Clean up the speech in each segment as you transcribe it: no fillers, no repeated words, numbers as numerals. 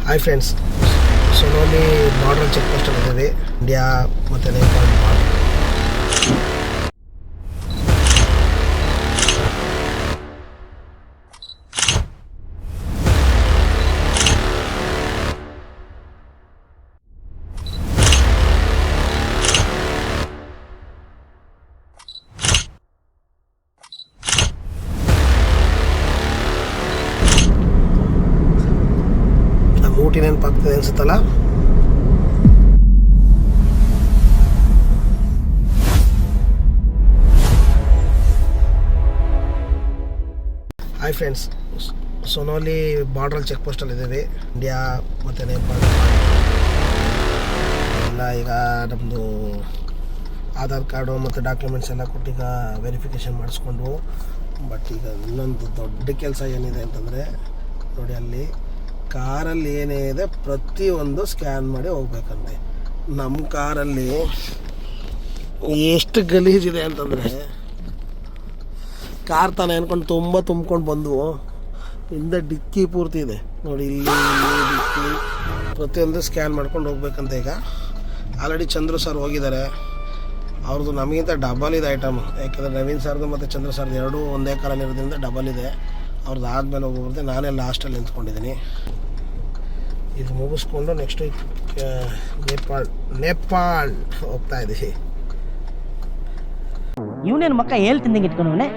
Hi friends, Sonauli border check post ಇದ್ದೀವಿ. India ಮತ್ತು Nepal border. Ooty ನೆನಪಾಗ್ತದೆ ಅನ್ಸುತ್ತಲ್ಲ. ಹಾಯ್ ಫ್ರೆಂಡ್ಸ್, ಸೊನೋಲಿ ಬಾರ್ಡ್ರಲ್ಲಿ ಚೆಕ್ ಪೋಸ್ಟಲ್ಲಿ ಇದ್ದೀವಿ. ಇಂಡಿಯಾ ಮತ್ತು ನೇಪಾಳ ಎಲ್ಲ ಈಗ ನಮ್ಮದು ಆಧಾರ್ ಕಾರ್ಡು ಮತ್ತು ಡಾಕ್ಯುಮೆಂಟ್ಸ್ ಎಲ್ಲ ಕೊಟ್ಟು ಈಗ ವೆರಿಫಿಕೇಷನ್ ಮಾಡಿಸ್ಕೊಂಡು. ಬಟ್ ಈಗ ಇನ್ನೊಂದು ದೊಡ್ಡ ಕೆಲಸ ಏನಿದೆ ಅಂತಂದರೆ ನೋಡಿ, ಅಲ್ಲಿ ಕಾರಲ್ಲಿ ಏನಿದೆ ಪ್ರತಿಯೊಂದು ಸ್ಕ್ಯಾನ್ ಮಾಡಿ ಹೋಗ್ಬೇಕಂತೆ. ನಮ್ಮ ಕಾರಲ್ಲಿ ಎಷ್ಟು ಗಲೀಜಿದೆ ಅಂತಂದರೆ, ಕಾರ್ ತಾನೇ ಅನ್ಕೊಂಡು ತುಂಬ್ಕೊಂಡು ಬಂದವು. ಇಂದ ಡಿಕ್ಕಿ ಪೂರ್ತಿ ಇದೆ ನೋಡಿ, ಇಲ್ಲಿ ಡಿಕ್ಕಿ ಪ್ರತಿಯೊಂದು ಸ್ಕ್ಯಾನ್ ಮಾಡ್ಕೊಂಡು ಹೋಗ್ಬೇಕಂತ. ಈಗ ಆಲ್ರೆಡಿ ಚಂದ್ರು ಸರ್ ಹೋಗಿದ್ದಾರೆ. ಅವ್ರದ್ದು ನಮಗಿಂತ ಡಬಲ್ ಇದೆ ಐಟಮ್. ಯಾಕೆಂದರೆ ನವೀನ್ ಸರ್ದು ಮತ್ತು ಚಂದ್ರು ಸರ್ದು ಎರಡೂ ಒಂದೇ ಕಾರಲ್ಲಿ ಇರೋದ್ರಿಂದ ಡಬಲ್ ಇದೆ. ಅವ್ರದ್ದು ಆದಮೇಲೆ ಹೋಗ್ಬರ್ತೆ. ನಾನೇ ಲಾಸ್ಟಲ್ಲಿ ನಿಂತ್ಕೊಂಡಿದ್ದೀನಿ. ಇದು ಮುಗಿಸ್ಕೊಂಡು ನೆಕ್ಸ್ಟ್ ನೇಪಾಳ್ ಹೋಗ್ತಾ ಇದ್ದೀವಿ. ಇವನೇನು ಮಕ್ಕ ಹೇಳ್ತಿದ್ದಂಗೆ ಇಟ್ಕೊಂಡವನೇ.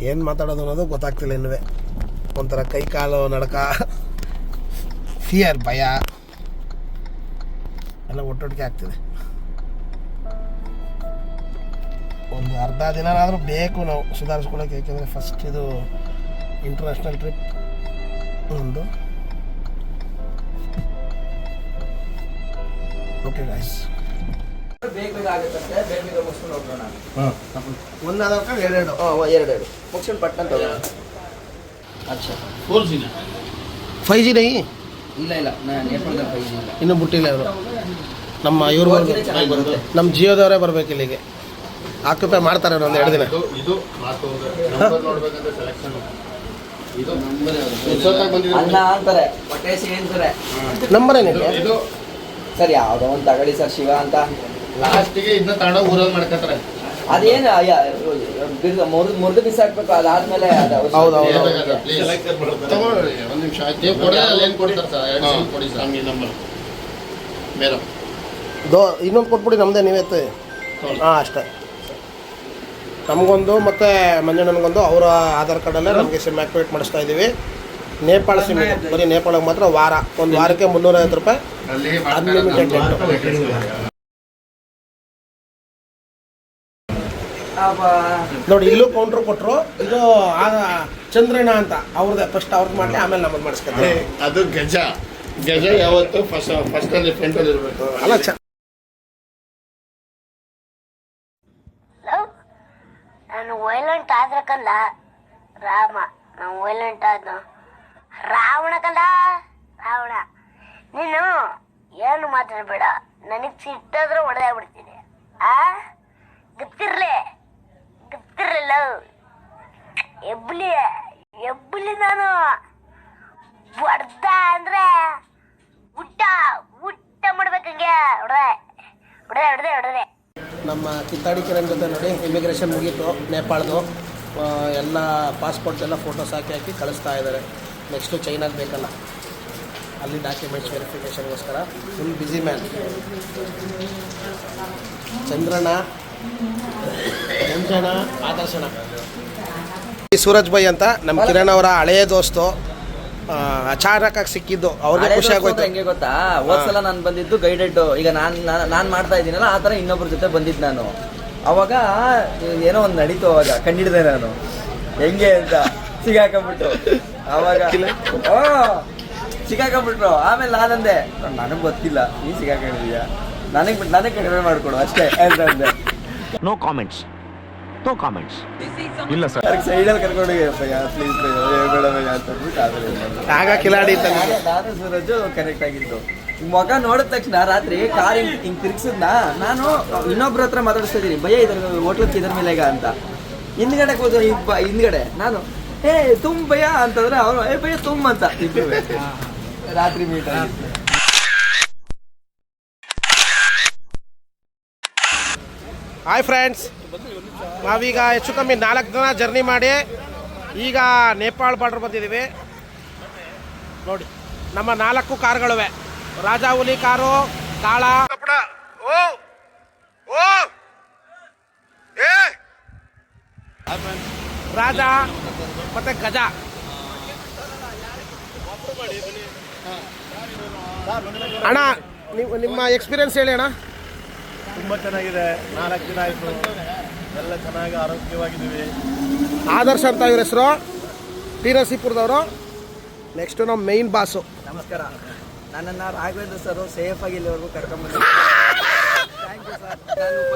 ಏನು ಮಾತಾಡೋದು ಅನ್ನೋದು ಗೊತ್ತಾಗ್ತಿಲ್ಲ ಇನ್ನೂ. ಒಂಥರ ಕೈ ಕಾಲು ನಡಕ, ಫಿಯರ್, ಭಯ ಎಲ್ಲ ಒಟ್ಟೊಟ್ಟಿಗೆ ಆಗ್ತಿದೆ. ಒಂದು ಅರ್ಧ ದಿನನಾದರೂ ಬೇಕು ನಾವು ಸುಧಾರಿಸ್ಕೊಳ್ಳೋಕೆ. ಏಕೆಂದರೆ ಫಸ್ಟ್ ಇದು ಇಂಟರ್ನ್ಯಾಷನಲ್ ಟ್ರಿಪ್ ಒಂದು. ಓಕೆ ಗಾಯ್ಸ್, ಒಂದು ಆಧಾರ್ ಕಾರ್ಡ್ ಎರಡು ಮುಗಿಸ್ಕೊಂಡು ಪಟ್ಟಣ ತಗೋಣ. ಅಚ್ಚಾ 5G ನೈ ಇಲ್ಲ ನೇಪಾಳದಲ್ಲಿ 5G ಇಲ್ಲ, ಇನ್ನೂ ಬಿಟ್ಟಿಲ್ಲ ಅವರು. ನಮ್ಮ ಇವ್ರು ನಮ್ಮ ಜಿಯೋದವರೇ ಬರ್ಬೇಕು ಇಲ್ಲಿಗೆ. ಆಕ್ಯುಪೈ ಮಾಡ್ತಾರೆ ಒಂದು 2 ದಿನ. ಅಲ್ಲ ಅಂತಾರೆ, ಪಟೇಶ್ ಏನ್ತಾರೆ ನಂಬರ್ ಏನಿಲ್ಲ ಸರ್, ಯಾವುದೋ ಒಂದು ತಗೊಳ್ಳಿ ಸರ್, ಶಿವ ಅಂತ. ಲಾಸ್ಟಿಗೆ ಇದನ್ನ ತಗೊಂಡು ಊರಲ್ಲಿ ಮಾಡ್ಕೊತಾರೆ. ಅದೇನು ಮುರಿದು ಬಿಸಾಕ್ಬೇಕು. ಅದಾದ್ಮೇಲೆ ಹೌದು. ಒಂದು ನಿಮಿಷ ನೀವು ಕೊಡೋದು ಅಲ್ಲಿ ಏನು ಕೊಡ್ತಾರೆ ಸರ್? 2 ಸಿಮ್ ಕೊಡಿ ಸರ್. ನಮಗೆ ನಂಬರ್ ಮೇಡಮ್ ಇನ್ನೊಂದು ಕೊಟ್ಬಿಡಿ, ನಮ್ಮದೇ ನೀವೇ. ಹಾಂ ಅಷ್ಟೇ. ನಮಗೊಂದು ಮತ್ತು ಮಂಜಣ್ಣನಿಗೊಂದು ಅವರ ಆಧಾರ್ ಕಾರ್ಡಲ್ಲೇ ನಮಗೆ ಸಿಮ್ ಆ್ಯಕ್ಟಿವೇಟ್ ಮಾಡಿಸ್ತಾ ಇದ್ದೀವಿ. ನೇಪಾಳ ಸಿಮ್ ಬರೀ ನೇಪಾಳಕ್ಕೆ ಮಾತ್ರ ಒಂದು ವಾರಕ್ಕೆ 350 ರೂಪಾಯಿ ಅನ್ಲಿಮಿಟೆಡ್ ನೆಟ್. ನೋಡಿ, ಇಲ್ಲೂ ಕೌಂಟ್ರ್ ಕೊಟ್ಟರು. ಇದು ಚಂದ್ರಣ್ಣ ಅಂತ ಅವ್ರದ್ದೇ. ಫಸ್ಟ್ ಅವ್ರದ್ದು ಮಾಡಲಿ, ಆಮೇಲೆ ನಮ್ಮದು ಮಾಡಿಸ್ಕೊತಾರೆ. ಅದು ಗಜ ಯಾವತ್ತು ಫಸ್ಟಲ್ಲಿ ಫ್ರಂಟಲ್ಲಿ ಇರಬೇಕು. ಅಲ್ಲ ನಾನು ವೈಲೆಂಟ್ ಆದ್ರೆ ಕಂದ ರಾಮ, ನಾನು ವೈಲೆಂಟ್ ಆದ ರಾವಣ ಕಂದ ರಾವಣ. ನೀನು ಏನು ಮಾತಾಡಬೇಡ, ನನಗೆ ಸಿಟ್ಟಾದ್ರೆ ಹೊಡೆದಾಗ್ಬಿಡ್ತೀನಿ. ಗೊತ್ತಿರ್ಲಿಲ್ಲ ಎಬ್ಬಲಿ ನಾನು ಹೊಡ್ದ ಅಂದ್ರೆ ಊಟ ಮಾಡ್ಬೇಕಂಗೆ ಹೊಡೆದೆ. ನಮ್ಮ ಕಿತ್ತಾಡಿ ಕಿರಣ್ ಜೊತೆ ನೋಡಿ ಇಮಿಗ್ರೇಷನ್ ಮುಗೀತು ನೇಪಾಳದು. ಎಲ್ಲ ಪಾಸ್ಪೋರ್ಟ್ಸ್ ಎಲ್ಲ ಫೋಟೋಸ್ ಹಾಕಿ ಕಳಿಸ್ತಾ ಇದ್ದಾರೆ. ನೆಕ್ಸ್ಟು ಚೈನಾಗೆ ಬೇಕಲ್ಲ, ಅಲ್ಲಿ ಡಾಕ್ಯುಮೆಂಟ್ಸ್ ವೆರಿಫಿಕೇಷನ್ಗೋಸ್ಕರ full busy man. Chandranna, Manjanna, Adarshanna. Suraj bhai ಅಂತ ನಮ್ಮ ಕಿರಣ್ ಅವರ ಹಳೆಯ ದೋಸ್ತು. ಅಚಾನಕ್ಕಾಗಿ ಸಿಕ್ಕಿದ್ದು, ಅವ್ರಿಗೆ ಖುಷಿ ಆಗೋಯ್ತು. ಹೆಂಗೆ ಗೊತ್ತಾ, ಹೋದ್ಸಲ ನಾನು ಬಂದಿದ್ದು ಗೈಡೆಡ್. ಈಗ ನಾನು ಮಾಡ್ತಾ ಇದ್ದೀನಲ್ಲ, ಆ ಥರ ಇನ್ನೊಬ್ಬರ ಜೊತೆ ಬಂದಿದ್ದು ನಾನು. ಅವಾಗ ಏನೋ ಒಂದು ನಡೀತು. ಅವಾಗ ಕಂಡಿಡಿದೆ ನಾನು ಹೆಂಗೆ ಅಂತ, ಸಿಗಾಕೊಂಬಿಟ್ಟು. ಅವಾಗ ಸಿಗಾಕೊಂಬಿಟ್ರು. ಆಮೇಲೆ ನಾನಂದೆ, ನನಗೆ ಗೊತ್ತಿಲ್ಲ, ನೀನು ಸಿಗಾಕೊಂಡಿದೀಯ, ನನಗೆ ಕಡಿಮೆ ಮಾಡಿಕೊಡು ಅಷ್ಟೇ ಅಂತಂದೆ. ನೋ ಕಾಮೆಂಟ್ಸ್ ಇಲ್ಲ ಸರ್. ಸೈಡಲ್ಲಿ ಕರ್ಕೊಂಡು ಪ್ಲೀಸ್ ಬೇಡ ಅಂತ ಅಂದ್ಬಿಟ್ಟು ಆಗ ಕಿಲಾಡಿ ನಾನು ಸೂರಜ್ ಕನೆಕ್ಟ್ ಆಗಿದ್ದು. ಮಗ ನೋಡಿದ ತಕ್ಷಣ ರಾತ್ರಿ ಕಾರ್ ಹಿಂಗ್ ತಿರ್ಗ್ಸಿದ್ನ. ನಾನು ಇನ್ನೊಬ್ರ ಹತ್ರ ಮಾತಾಡಿಸ್ತಾ ಇದೀನಿ, ಭಯ ಇದ್ರ ಹೋಟ್ಲಕ್ಕೆ ಇದ್ರ ಮೇಲೆ ಈಗ ಅಂತ. ಹಿಂದ್ಗಡೆ ಕೂತು ಹಿಂದ್ಗಡೆ ನಾನು ಏ ತುಮ್ ಭಯ ಅಂತಂದ್ರೆ ಅವನು ಏ ಭಯ ತುಮ್ ಅಂತ ಇಬ್ರು ರಾತ್ರಿ ಮೀಟ್ ಆಗಿತ್ತು. ಹಾಯ್ ಫ್ರೆಂಡ್ಸ್, ನಾವೀಗ ಹೆಚ್ಚು ಕಮ್ಮಿ 4 ದಿನ ಜರ್ನಿ ಮಾಡಿ ಈಗ ನೇಪಾಳ ಬಾರ್ಡರ್ ಬಂದಿದ್ದೀವಿ. ನೋಡಿ ನಮ್ಮ 4 ಕಾರ್ಗಳಿವೆ. ರಾಜಾ ಹುಲಿ ಕಾರು, ಕಾಳ, ರಾಜ ಮತ್ತೆ ಗಜ. ಅಣ್ಣ ನಿಮ್ಮ ಎಕ್ಸ್ಪೀರಿಯನ್ಸ್ ಹೇಳಿ ಅಣ್ಣ. ತುಂಬ ಚೆನ್ನಾಗಿದೆ. 4 ದಿನ ಆಯಿತು, ಎಲ್ಲ ಚೆನ್ನಾಗಿ ಆರೋಗ್ಯವಾಗಿದ್ದೀವಿ. ಆದರ್ಶ ಅಂತ ಇವ್ರ ಹೆಸರು, ಟಿ ನರಸೀಪುರದವರು. ನೆಕ್ಸ್ಟು ನಮ್ಮ ಮೇನ್ ಬಾಸು. ನಮಸ್ಕಾರ, ನನ್ನನ್ನು ರಾಘವೇಂದ್ರ ಸರ್ ಸೇಫ್ ಆಗಿ ಇಲ್ಲಿವರೆಗೂ ಕರ್ಕೊಂಡ್ಬಂದು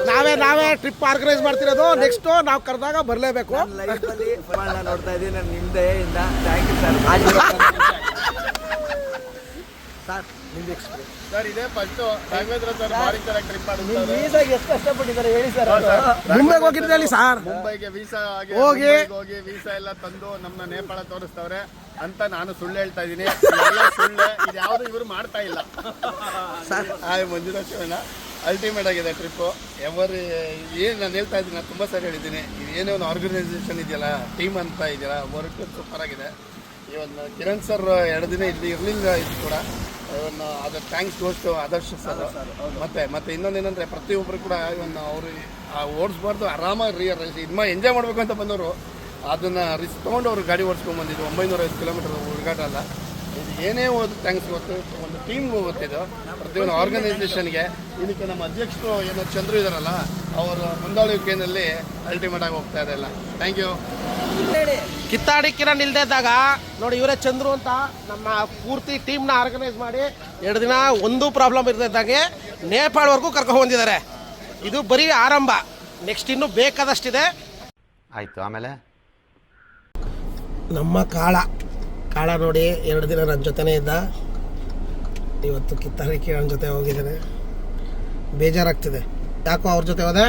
ನಾವೇ ಟ್ರಿಪ್ ಆರ್ಗನೈಸ್ ಮಾಡ್ತಿರೋದು. ನೆಕ್ಸ್ಟ್ ನಾವು ಕರೆದಾಗ ಬರಲೇಬೇಕು. ಲೈಫಲ್ಲಿ ನೋಡ್ತಾ ಇದ್ದೀನಿ ನಾನು ನಿಮ್ಮ ದಯೆಯಿಂದ. Thank you sir. ಸರ್ ನಿಮ್ದು ಎಕ್ಸ್ಪೀರಿಯನ್ಸ್ ಸರ್ ಇದೇ ಫಸ್ಟ್ ರಾಘವೇಂದ್ರ ಸರ್ ಭಾರಿ ಚೆನ್ನಾಗಿ ಟ್ರಿಪ್ ಮಾಡಿದ್ದಾರೆ. ವೀಸಾಗೆ ಎಷ್ಟು ಕಷ್ಟಪಟ್ಟಿದ್ದಾರೆ ಹೇಳಿ ಸರ್. ಮುಂಬೈಗೆ ಹೋಗಿದ್ದಲ್ಲಿ ಸರ್. ಮುಂಬೈಗೆ ವೀಸಾ ಹೋಗಿ ವೀಸಾ ಎಲ್ಲ ತಂದು ನಮ್ಮನ್ನ ನೇಪಾಳ ತೋರಿಸ್ತವ್ರೆ ಅಂತ ನಾನು ಸುಳ್ಳು ಹೇಳ್ತಾ ಇದ್ದೀನಿ. ಸುಳ್ಳು, ಇದು ಯಾವುದು ಇವರು ಮಾಡ್ತಾ ಇಲ್ಲ. ಮಂಜುನಾಥ್ ಶಿವಣ್ಣ ಅಲ್ಟಿಮೇಟ್ ಆಗಿದೆ ಟ್ರಿಪ್ಪು. ಏನು ನಾನು ಹೇಳ್ತಾ ಇದ್ದೀನಿ, ನಾನು ತುಂಬ ಸರಿ ಹೇಳಿದ್ದೀನಿ. ಏನೇ ಒಂದು ಆರ್ಗನೈಸೇಷನ್ ಇದೆಯಲ್ಲ, ಟೀಮ್ ಅಂತ ಇದೆಯಲ್ಲ, ವರ್ಕ್ ಸೂಪರ್ ಆಗಿದೆ. ಇವತ್ತು ಕಿರಣ್ ಸರ್ 2 ದಿನ ಇಲ್ಲಿ ಇರಲಿಲ್ಲ. ಇದು ಕೂಡ ಇವನ್ನ ಅದು ಥ್ಯಾಂಕ್ಸ್ ಗೋಸ್ಟ್ ಆದರ್ಶ ಸರ್. ಮತ್ತೆ ಇನ್ನೊಂದೇನೆಂದರೆ ಪ್ರತಿಯೊಬ್ಬರು ಕೂಡ ಇವನ್ನ ಅವರು ಓಡಿಸ್ಬಾರ್ದು, ಆರಾಮಾಗಿ ಎಂಜಾಯ್ ಮಾಡಬೇಕು ಅಂತ ಬಂದವರು ಅದನ್ನು ರಿಸ್ಕ್ ತೊಗೊಂಡು ಅವರು ಗಾಡಿ ಓಡಿಸ್ಕೊಂಡು ಬಂದಿದ್ದು. 950 ಕಿಲೋಮೀಟರ್ ಹುಡುಗಾಟ ಅಲ್ಲ ಇದು. ಏನೇ ಹೋದ್ರು ಥ್ಯಾಂಕ್ಸ್ ಗೊತ್ತು. ಒಂದು ಟೀಮ್ಗೆ ಗೊತ್ತಿದ್ದು ಪ್ರತಿಯೊಂದು ಆರ್ಗನೈಸೇಷನ್ಗೆ. ಇದಕ್ಕೆ ನಮ್ಮ ಅಧ್ಯಕ್ಷರು ಏನೋ ಚಂದ್ರು ಇದ್ದಾರಲ್ಲ, ಅವರ ಮುಂದಾಳುವಿಕೆಯಲ್ಲಿ ಅಲ್ಟಿಮೇಟ್ ಆಗಿ ಹೋಗ್ತಾ ಇದೆ ಎಲ್ಲ. Thank you. ಕಿತ್ತಾಡಿ ಕಿರಣ್ ಇಲ್ಲದೆ ಇದ್ದಾಗ ನೋಡಿ ಇವರೇ ಚಂದ್ರು ಅಂತ ನಮ್ಮ ಪೂರ್ತಿ ಟೀಮ್ನ ಆರ್ಗನೈಸ್ ಮಾಡಿ 2 ದಿನ ಒಂದು ಪ್ರಾಬ್ಲಮ್ ಇರದಿದ್ದಾಗೆ ನೇಪಾಳವರೆಗೂ ಕರ್ಕೊಂಡು ಬಂದಿದ್ದಾರೆ. ಇದು ಬರೀ ಆರಂಭ, ನೆಕ್ಸ್ಟ್ ಇನ್ನೂ ಬೇಕಾದಷ್ಟಿದೆ. ಆಯಿತು, ಆಮೇಲೆ ನಮ್ಮ ಕಾಳ ನೋಡಿ 2 ದಿನ ನನ್ನ ಜೊತೆನೇ ಇದ್ದ. ಇವತ್ತು ಕಿತ್ತಾಡಿ ಕಿರಣ್ ಜೊತೆ ಹೋಗಿದ್ದಾನೆ. ಬೇಜಾರಾಗ್ತಿದೆ, ಯಾಕೋ ಅವ್ರ ಜೊತೆ ಹೋದೆ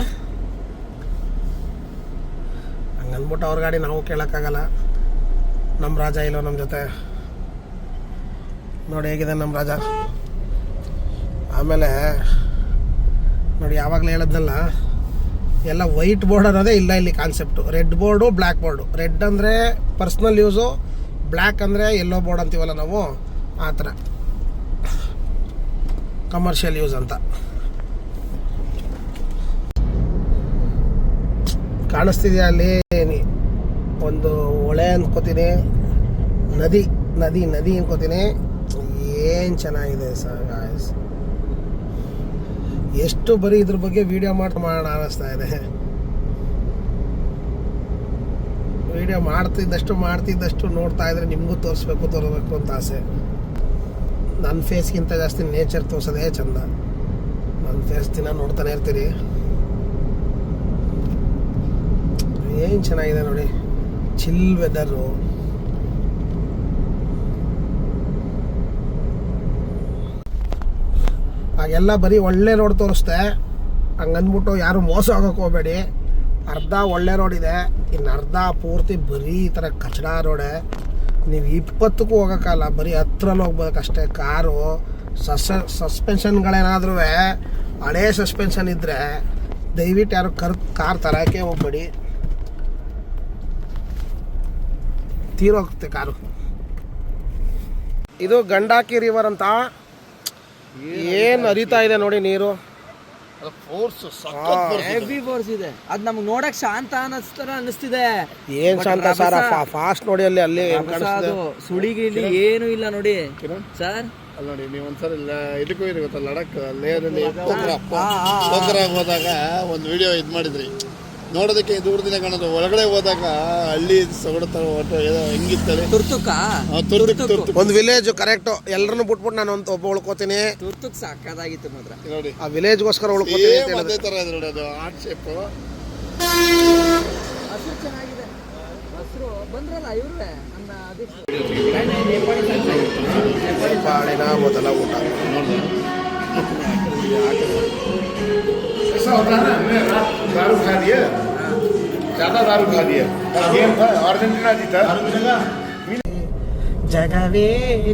ಹಂಗಂದ್ಬಿಟ್ಟು ಅವ್ರ ಗಾಡಿ ನಾವು ಕೇಳೋಕ್ಕಾಗಲ್ಲ. ನಮ್ಮ ರಾಜ ಇಲ್ಲೋ ನಮ್ಮ ಜೊತೆ. ನೋಡಿ ಹೇಗಿದೆ ನಮ್ಮ ರಾಜ. ಆಮೇಲೆ ನೋಡಿ ಯಾವಾಗಲೇ ಹೇಳೋದ್ನಲ್ಲ, ಎಲ್ಲ ವೈಟ್ ಬೋರ್ಡ್ ಅನ್ನೋದೇ ಇಲ್ಲ ಇಲ್ಲಿ concept. Red board, black board. Red ಅಂದರೆ ಪರ್ಸ್ನಲ್ ಯೂಸು, ಬ್ಲ್ಯಾಕ್ ಅಂದರೆ ಎಲ್ಲೋ ಬೋರ್ಡ್ ಅಂತೀವಲ್ಲ ನಾವು, ಆ ಥರ ಕಮರ್ಷಿಯಲ್ ಯೂಸ್ ಅಂತ. ಕಾಣಿಸ್ತಿದೆಯಾ ಅಲ್ಲಿ ಒಂದು ಹೊಳೆ ಅನ್ಕೋತೀನಿ, ನದಿ ಅನ್ಕೋತೀನಿ. ಏನು ಚೆನ್ನಾಗಿದೆ ಸರ್ ಗಾಯ್ಸ್. ಎಷ್ಟು ಬರೀ ಇದ್ರ ಬಗ್ಗೆ ವಿಡಿಯೋ ಮಾಡೋಣ ಅನ್ನಿಸ್ತಾ ಇದೆ. ವಿಡಿಯೋ ಮಾಡ್ತಿದ್ದಷ್ಟು ನೋಡ್ತಾ ಇದ್ರೆ ನಿಮಗೂ ತೋರಿಸ್ಬೇಕು ಅಂತ ಆಸೆ. ನನ್ನ ಫೇಸ್ಗಿಂತ ಜಾಸ್ತಿ ನೇಚರ್ ತೋರಿಸೋದೇ ಚಂದ. ನನ್ನ ಫೇಸ್ ದಿನ ನೋಡ್ತಾನೆ ಇರ್ತೀರಿ. ಏನು ಚೆನ್ನಾಗಿದೆ ನೋಡಿ, ಚಿಲ್ ವೆದರು. ಹಾಗೆಲ್ಲ ಬರೀ ಒಳ್ಳೆ ರೋಡ್ ತೋರಿಸ್ದೆ. ಹಂಗಂದ್ಬಿಟ್ಟು ಯಾರು ಮೋಸ ಆಗೋಕೆ ಹೋಗಬೇಡಿ. ಅರ್ಧ ಒಳ್ಳೆ ರೋಡ್ ಇದೆ, ಇನ್ನು ಅರ್ಧ ಪೂರ್ತಿ ಬರೀ ಈ ಥರ ಕಚಡ ರೋಡೆ. ನೀವು 20ಕ್ಕೂ ಹೋಗೋಕ್ಕಲ್ಲ, ಬರೀ 10ರಲ್ಲಿ ಹೋಗ್ಬೇಕಷ್ಟೇ. ಕಾರು ಸಸ್ಪೆನ್ಷನ್ಗಳೇನಾದ್ರೂ ಹಳೇ ಸಸ್ಪೆನ್ಷನ್ ಇದ್ದರೆ ದಯವಿಟ್ಟು ಯಾರು ಕಾರ್ ತರೋಕ್ಕೆ ಹೋಗ್ಬೇಡಿ, ತೀರೋಗುತ್ತೆ ಕಾರು. ಇದು ಗಂಡಾಕಿ ರಿವರ್ ಅಂತ. ಏನು ಹರಿತಾ ಇದೆ ನೋಡಿ ನೀರು. ಹೆವಿ ಫೋರ್ಸ್ ಇದೆ. ಅದ್ ನಮ್ಗೆ ನೋಡಕ್ ಶಾಂತ ಅನ್ನಿಸ್ತಿದೆ. ಏನ್ ಶಾಂತ ಸರ್, ಫಾಸ್ಟ್ ನೋಡಿ ಅಲ್ಲಿ ಸುಳಿಗಿಳಿ ಏನು ಇಲ್ಲ ನೋಡಿ ಸರ್. ಅಲ್ಲಿ ನೋಡಿ, ನೀವು ಒಂದ್ಸರಿ ಇದಕ್ಕೂ ಇರಿ ಗೊತ್ತಾ, ಲಡಕ್ ಲೇಹದಲ್ಲಿ ಪೋಖರಾಗ್ ಹೋದಾಗ ಒಂದು ವಿಡಿಯೋ ಇದು ಮಾಡಿದ್ರಿ, ನೋಡೋದಕ್ಕೆ ದೂರದಿಂದ ಕಾಣೋದು. ಒಳಗಡೆ ಹೋದಾಗ ಹಳ್ಳಿ ಹೆಂಗಿರ್ತದೆ, ಒಂದು ವಿಲೇಜ್ ಕರೆಕ್ಟ್. ಎಲ್ಲರನ್ನು ಬಿಟ್ಬಿಟ್ಟು ನಾನು ಒಬ್ಬ ಉಳ್ಕೋತೀನಿ. ತುರ್ತುಕ್ ಸಾಕಾಗಿತ್ತು ಮಾತ್ರ ನೋಡಿ, ಆ ವಿಲೇಜ್ಗೋಸ್ಕರ ಉಳ್ಕೋತೀನಿ. ಅದೇ ತರ ಇದೆ ನೋಡಿ, ಅದು ಆರ್ಟ್ ಶೇಪ್. ಹಸಿರು ಚೆನ್ನಾಗಿದೆ. ಹಸಿರು ಬಂದ್ರಲ್ಲ ಇವ್ರೆ ನನ್ನ ನೇಪಾಳಿನ ಮೊದಲ ಊಟ. ज़्यादा दारू खा दिया गेम था अर्जेंटीना जीता ಜಗವೇ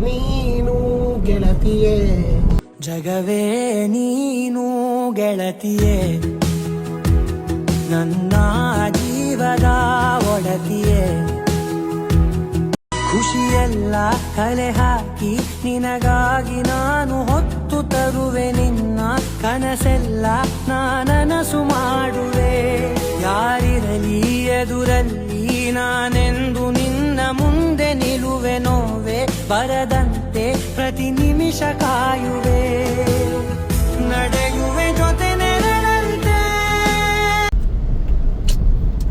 ನೀನು ಗೆಳತಿಯೇ, ಜಗವೇ ನೀನು ಗೆಳತಿಯೇ, ನನ್ನ ಜೀವದ ಒಡತಿಯೇ, ಖುಷಿಯೆಲ್ಲ ಕಲೆ ಹಾಕಿ ನಿನಗಾಗಿ ನಾನು ಹೊತ್ತು ತರುವೆ, ನಿನ್ನ ಕನಸೆಲ್ಲ ನಾನನಸು ಮಾಡುವೆ, ಯಾರಿರಲಿ ಎದುರಲ್ಲಿ ನಾನೆಂದು ನಿನ್ನ ಮುಂದೆ ನಿಲ್ಲುವೆ, ನೋವೆ ಬರದಂತೆ ಪ್ರತಿ ನಿಮಿಷ ಕಾಯುವೆ, ನಡೆಯುವೆ ಜೊತೆ ನೆರಳಂತೆ.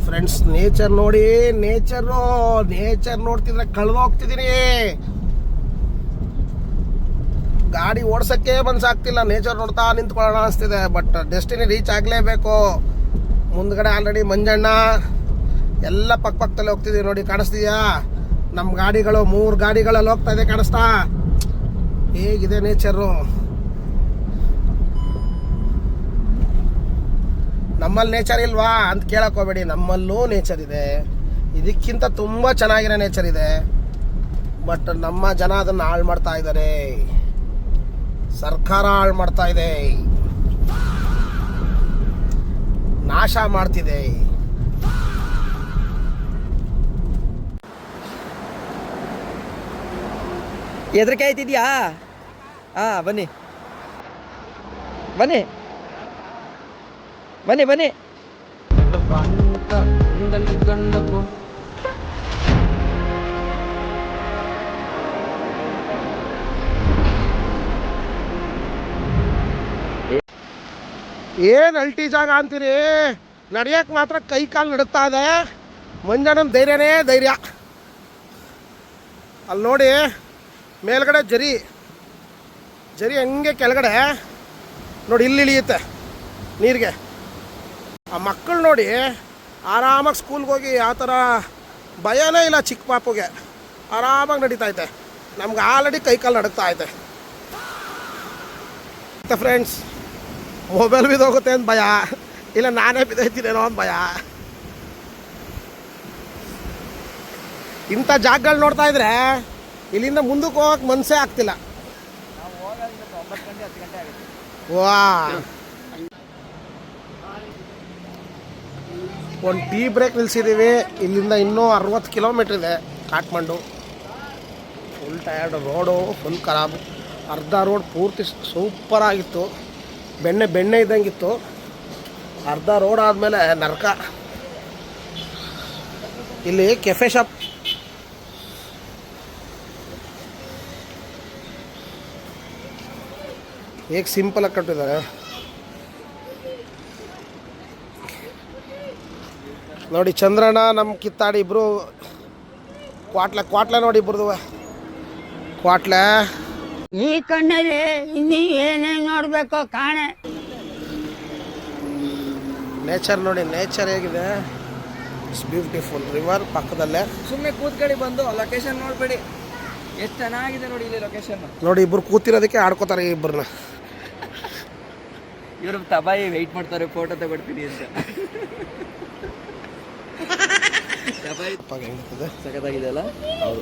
ಫ್ರೆಂಡ್ಸ್ ನೇಚರ್ ನೋಡಿ, ನೇಚರ್ ನೋಡ್ತಿದ್ರೆ ಕಳೆದೋಗ್ತಿದ್ದೀನಿ. ಗಾಡಿ ಓಡ್ಸಕ್ಕೆ ಮನ್ಸಾಗ್ತಿಲ್ಲ, ನೇಚರ್ ನೋಡ್ತಾ ನಿಂತ್ಕೊಳ್ಳೋಣ ಅನಿಸ್ತಿದೆ. ಬಟ್ ಡೆಸ್ಟಿನಿ ರೀಚ್ ಆಗಲೇಬೇಕು. ಮುಂದ್ಗಡೆ ಆಲ್ರೆಡಿ ಮಂಜಣ್ಣ ಎಲ್ಲ ಪಕ್ಕದಲ್ಲಿ ಹೋಗ್ತಿದ್ದೀವಿ ನೋಡಿ, ಕಾಣಿಸ್ತೀಯಾ? ನಮ್ಮ ಗಾಡಿಗಳು 3 ಗಾಡಿಗಳಲ್ಲಿ ಹೋಗ್ತಾ ಇದೆ, ಕಾಣಿಸ್ತಾ? ಹೇಗಿದೆ ನೇಚರು? ನಮ್ಮಲ್ಲಿ ನೇಚರ್ ಇಲ್ವಾ ಅಂತ ಕೇಳಕ್ ಹೋಗ್ಬೇಡಿ, ನಮ್ಮಲ್ಲೂ ನೇಚರ್ ಇದೆ. ಇದಕ್ಕಿಂತ ತುಂಬ ಚೆನ್ನಾಗಿರೋ ನೇಚರ್ ಇದೆ. ಬಟ್ ನಮ್ಮ ಜನ ಅದನ್ನು ಹಾಳು ಮಾಡ್ತಾ ಇದ್ದಾರೆ, ಸರ್ಕಾರ ಹಾಳು ಮಾಡ್ತಾ ಇದೆ, ನಾಶ ಮಾಡ್ತಿದೆ. ಹೆದರಿಕೆ ಆಯ್ತಿದ್ಯಾ? ಬನ್ನಿ ಬನ್ನಿ ಬನ್ನಿ ಬನ್ನಿ. ಏನು ಅಲ್ಟಿ ಜಾಗ ಅಂತೀರಿ, ನಡೆಯಕ್ಕೆ ಮಾತ್ರ ಕೈ ಕಾಲು ನಡುಕ್ತಾ ಇದೆ. ಮಂಜಣ್ಣನ ಧೈರ್ಯನೇ ಧೈರ್ಯ. ಅಲ್ಲಿ ನೋಡಿ ಮೇಲ್ಗಡೆ ಜರಿ ಹಂಗೆ ಕೆಳಗಡೆ ನೋಡಿ ಇಲ್ಲಿ ಇಳಿಯುತ್ತೆ ನೀರಿಗೆ. ಆ ಮಕ್ಕಳು ನೋಡಿ ಆರಾಮಾಗಿ ಸ್ಕೂಲ್ಗೆ ಹೋಗಿ ಆ ಥರ ಭಯನೇ ಇಲ್ಲ. ಚಿಕ್ಕ ಪಾಪುಗೆ ಆರಾಮಾಗಿ ನಡೀತೈತೆ. ನಮ್ಗೆ ಆಲ್ರೆಡಿ ಕೈ ಕಾಲು ನಡುಕ್ತಾ ಐತೆ. ಫ್ರೆಂಡ್ಸ್, ಮೊಬೈಲ್ ಬಿದ್ದೋಗುತ್ತೆ ಅಂತ ಭಯ, ಇಲ್ಲ ನಾನೇ ಬಿದ್ದೈತೀನೇನೋ ಅಂತ ಭಯ. ಇಂಥ ಜಾಗಗಳು ನೋಡ್ತಾ ಇದ್ರೆ ಇಲ್ಲಿಂದ ಮುಂದಕ್ಕೆ ಹೋಗಕ್ಕೆ ಮನಸ್ಸೇ ಆಗ್ತಿಲ್ಲ. ವಾ, ಒಂದು ಟೀ ಬ್ರೇಕ್ ನಿಲ್ಸಿದ್ದೀವಿ. ಇಲ್ಲಿಂದ ಇನ್ನೂ 60 ಕಿಲೋಮೀಟ್ರ್ ಇದೆ Kathmandu. Full tired, road full ಖರಾಬು. ಅರ್ಧ ರೋಡ್ ಪೂರ್ತಿ ಸೂಪರಾಗಿತ್ತು, ಬೆಣ್ಣೆ ಇದ್ದಂಗಿತ್ತು. ಅರ್ಧ ರೋಡ್ ಆದಮೇಲೆ ನರಕ. ಇಲ್ಲಿ ಕೆಫೆ ಶಾಪ್ ಹೇಗೆ ಸಿಂಪಲಾಗಿ ಕಟ್ಟಿದ್ದಾರೆ ನೋಡಿ. ಚಂದ್ರಣ್ಣ ನಮ್ಮ ಕಿತ್ತಾಡಿ ಇಬ್ಬರು ಕ್ವಾಟ್ಲೆ ನೋಡಿ, ಇಬ್ಬರದು ಕ್ವಾಟ್ಲೆ. ಈ ಕಣ್ಣಲ್ಲಿ ಇನ್ನೀ ಏನೇನು ನೋಡ್ಬೇಕೋ ಕಾಣೆ. ನೇಚರ್ ನೋಡಿ, ನೇಚರ್ ಹೇಗಿದೆ. It's beautiful. ರಿವರ್ ಪಕ್ಕದಲ್ಲೇ. ಸುಮ್ಮನೆ ಕೂತ್ಕೊಳ್ಳಿ, ಬಂದು ಲೊಕೇಶನ್ ನೋಡ್ಬೇಡಿ, ಎಷ್ಟು ಚೆನ್ನಾಗಿದೆ ನೋಡಿ ಇಲ್ಲಿ ಲೊಕೇಶನ್. ನೋಡಿ ಇಬ್ಬರು ಕೂತಿರೋದಕ್ಕೆ ಆಡ್ಕೋತಾರೆ ಇಬ್ಬರನ್ನ. ಇವರು ತಬಾಯಿ ವೆಯ್ಟ್ ಮಾಡ್ತಾರೆ ಫೋಟೋ ತಗೊಳ್ತೀನಿ ಅಂತ. ಸಖತ್ತಾಗಿದೆ ಅಲ್ಲ? ಹೌದು.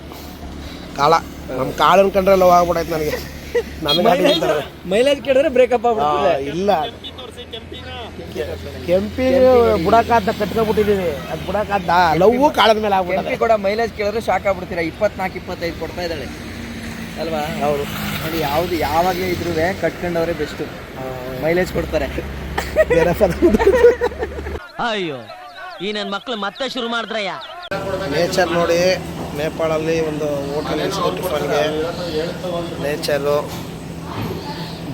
ಕಾಳ ನಮ್ಮ ಕಾಳು ಅನ್ಕೊಂಡ್ರೆ ಲವ್ ಆಗ್ಬಿಡೈತೆ ನನಗೆ. ಮೈಲೇಜ್ ಕೇಳಿದ್ರೆ ಬ್ರೇಕಪ್ ಆಗ್ಬಿಡುತ್ತೆ. ಇಲ್ಲ, ಕೆಂಪಿಗೆ ಬುಡಕಾದ ಕಟ್ಕೊಂಡ್ಬಿಟ್ಟಿದ್ದೀವಿ. ಅದು ಬುಡಕಾದ ಲವ್ ಕಾಳದ ಮೇಲೆ ಆಗ್ಬಿಟ್ಟು. ಕೆಂಪಿ ಕೂಡ ಮೈಲೇಜ್ ಕೇಳಿದ್ರೆ ಶಾಕ್ ಆಗ್ಬಿಡ್ತೀರಾ. 24-25 ಕೊಡ್ತಾ ಇದ್ದಾಳೆ ಅಲ್ವಾ? ಹೌದು ನೋಡಿ, ಯಾವಾಗಲೇ ಇದ್ರೂ ಕಟ್ಕೊಂಡವ್ರೆ ಬೆಸ್ಟು, ಮೈಲೇಜ್ ಕೊಡ್ತಾರೆ. ಅಯ್ಯೋ, ಈ ನನ್ನ ಮಕ್ಳು ಮತ್ತೆ ಶುರು ಮಾಡಿದ್ರಯ್ಯ. ನೇಚರ್ ನೋಡಿ, ನೇಪಾಳಲ್ಲಿ ಒಂದು ಹೋಟೆಲ್ ಟಿಫನ್ಗೆ ನೇಚರು.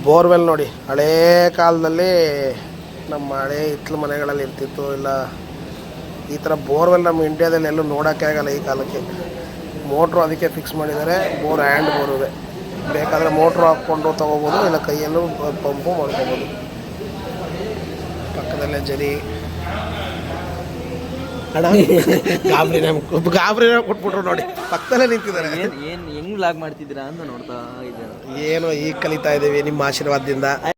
ಬೋರ್ವೆಲ್ ನೋಡಿ, ಹಳೇ ಕಾಲದಲ್ಲಿ ನಮ್ಮ ಹಳೇ ಹಿತ್ತಲು ಮನೆಗಳಲ್ಲಿ ಇರ್ತಿತ್ತು. ಇಲ್ಲ ಈ ಥರ ಬೋರ್ವೆಲ್ ನಮ್ಮ ಇಂಡಿಯಾದಲ್ಲಿ ಎಲ್ಲೂ ನೋಡೋಕ್ಕೆ ಆಗಲ್ಲ ಈ ಕಾಲಕ್ಕೆ. ಮೋಟ್ರು ಅದಕ್ಕೆ ಫಿಕ್ಸ್ ಮಾಡಿದ್ದಾರೆ. ಹ್ಯಾಂಡ್ ಬೋರ್ ಇದೆ. ಬೇಕಾದರೆ ಮೋಟ್ರು ಹಾಕ್ಕೊಂಡು ತೊಗೋಬೋದು, ಇಲ್ಲ ಕೈಯಲ್ಲೂ ಪಂಪು ಮಾಡ್ಕೋಬೋದು. ಪಕ್ಕದಲ್ಲೇ ಜರಿ. ಅಣ್ಣ ಗಾಬರಿನ ಕೊಟ್ಬಿಟ್ರು ನೋಡಿ, ಪಕ್ಕದಲ್ಲೇ ನಿಂತಿದ್ದಾರೆ. ಹೆಂಗ್ ಲಾಗ್ ಮಾಡ್ತಿದ್ದೀರಾ ಅಂತ ನೋಡ್ತಾ ಇದ್ದಾರೆ. ಏನೋ ಈಗ ಕಲಿತಾ ಇದ್ದೀವಿ ನಿಮ್ಮ ಆಶೀರ್ವಾದದಿಂದ.